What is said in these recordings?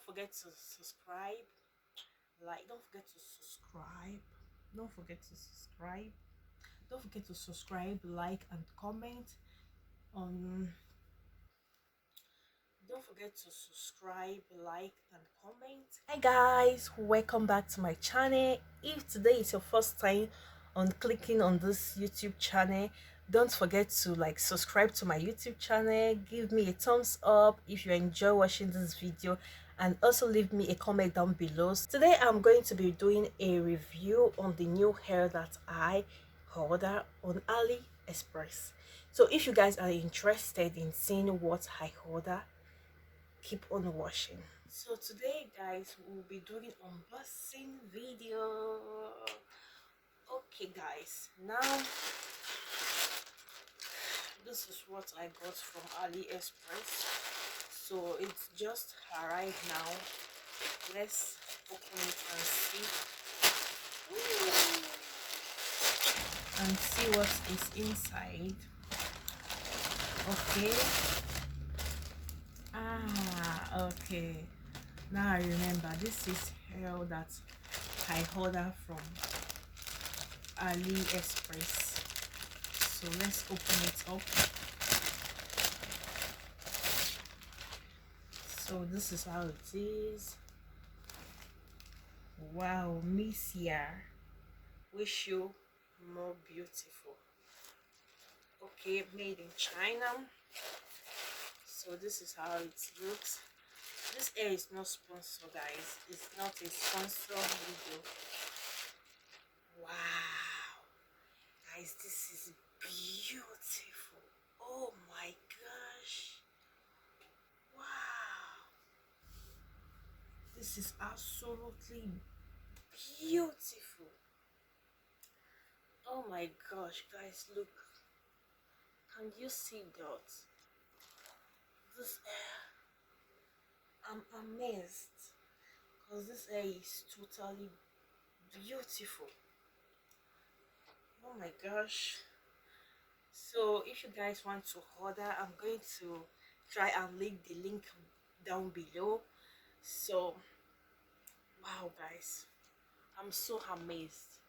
forget to subscribe, like, don't forget to subscribe, don't forget to subscribe, don't forget to subscribe, like, and comment on. Don't forget to subscribe, like, and comment. Hi guys, welcome back to my channel. If today is your first time on clicking on this YouTube channel, don't forget to like subscribe to my YouTube channel, give me a thumbs up if you enjoy watching this video, and also leave me a comment down below. Today I'm going to be doing a review on the new hair that I ordered on AliExpress. So if you guys are interested in seeing what I ordered, keep on watching. So today guys, we'll be doing unboxing video. Okay guys, now this is what I got from AliExpress. So it's just arrived now. Let's open it and see. Ooh. And see what is inside. Okay. Okay, now I remember, this is hair that I ordered from AliExpress. So let's open it up. So this is how it is. Wow, Miss Year, wish you more beautiful. Okay, made in China. So this is how it looks. This hair is not sponsored, guys. It's not a sponsored video. Wow, guys, this is beautiful. Oh my gosh, wow, this is absolutely beautiful. Oh my gosh, guys, look, can you see that? This hair, I'm amazed because this hair is totally beautiful. Oh my gosh. So if you guys want to order, I'm going to try and leave the link down below. So wow guys, I'm so amazed.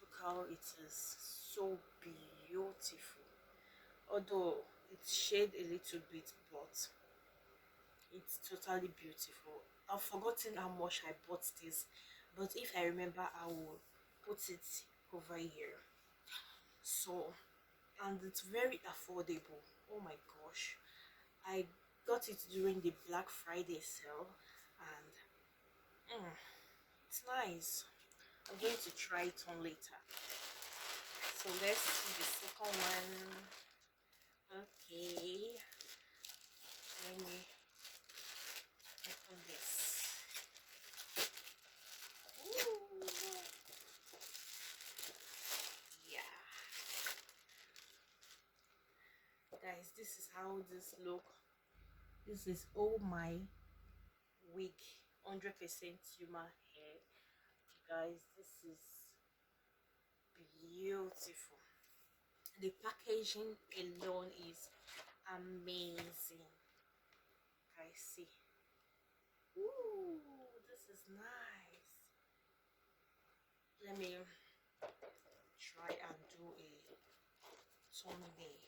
Look how it is, so beautiful. Although it's shade a little bit, but it's totally beautiful. I've forgotten how much I bought this, but if I remember I will put it over here. So, and it's very affordable. Oh my gosh, I got it during the Black Friday sale, and it's nice. I'm going to try it on later. So let's see the second one. Okay, let me open this. Ooh. Yeah, guys, this is how this look. This is all my wig, 100% human hair. Guys, this is beautiful. The packaging alone is amazing. Guys, see. Ooh, this is nice. Let me try and do a thumbnail.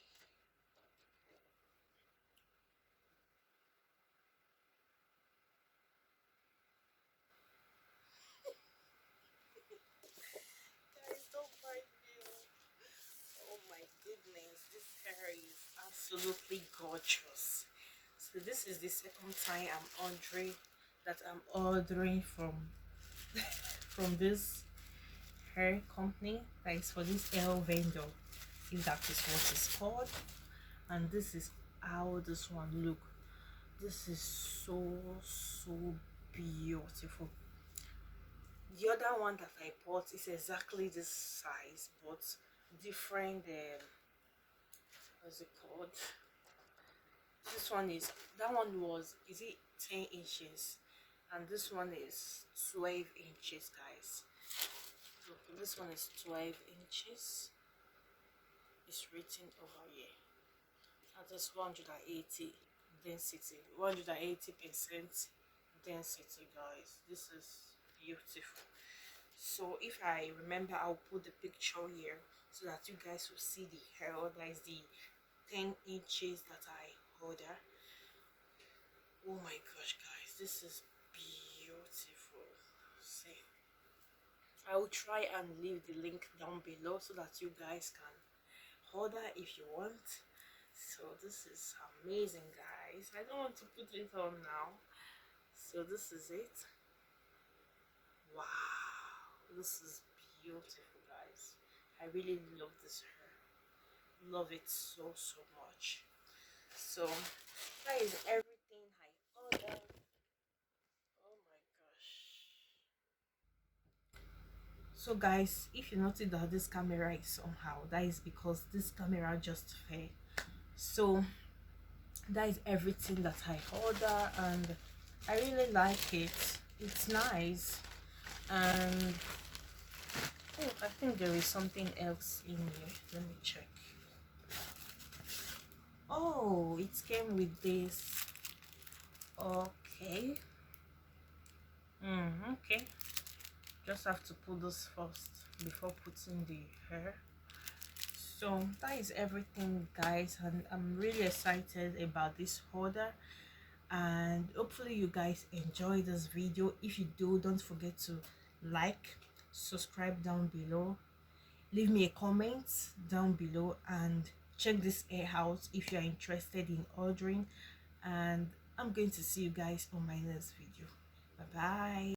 Guys, don't mind me. Oh my goodness, this hair is absolutely gorgeous. So this is the second time I'm ordering from this hair company, that is for this hair vendor, if that is what it's called. And this is how this one look. This is so beautiful. The other one that I bought is exactly this size, but different. What's it called? This one is, that one was, is it 10 inches, and this one is 12 inches, guys. Look, this one is 12 inches. It's written over here. That is 180 density, 180% intensity, guys. This is beautiful. So if I remember, I'll put the picture here so that you guys will see the hair. That is the 10 inches that I order. Oh my gosh, guys, this is beautiful. See, I will try and leave the link down below so that you guys can order if you want. So this is amazing, guys. I don't want to put it on now. So this is it. Wow, this is beautiful, guys. I really love this hair. Love it so much. So that is everything I ordered. Oh my gosh. So guys, if you notice that this camera is somehow, that is because this camera just fell. So that is everything that I order, and I really like it. It's nice. And oh, I think there is something else in here. Let me check. Oh, it came with this. Okay. Okay. Just have to put this first before putting the hair. So that is everything, guys, and I'm really excited about this order, and hopefully you guys enjoy this video. If you do, don't forget to like, subscribe down below, leave me a comment down below, and check this hair out if you are interested in ordering. And I'm going to see you guys on my next video. Bye bye.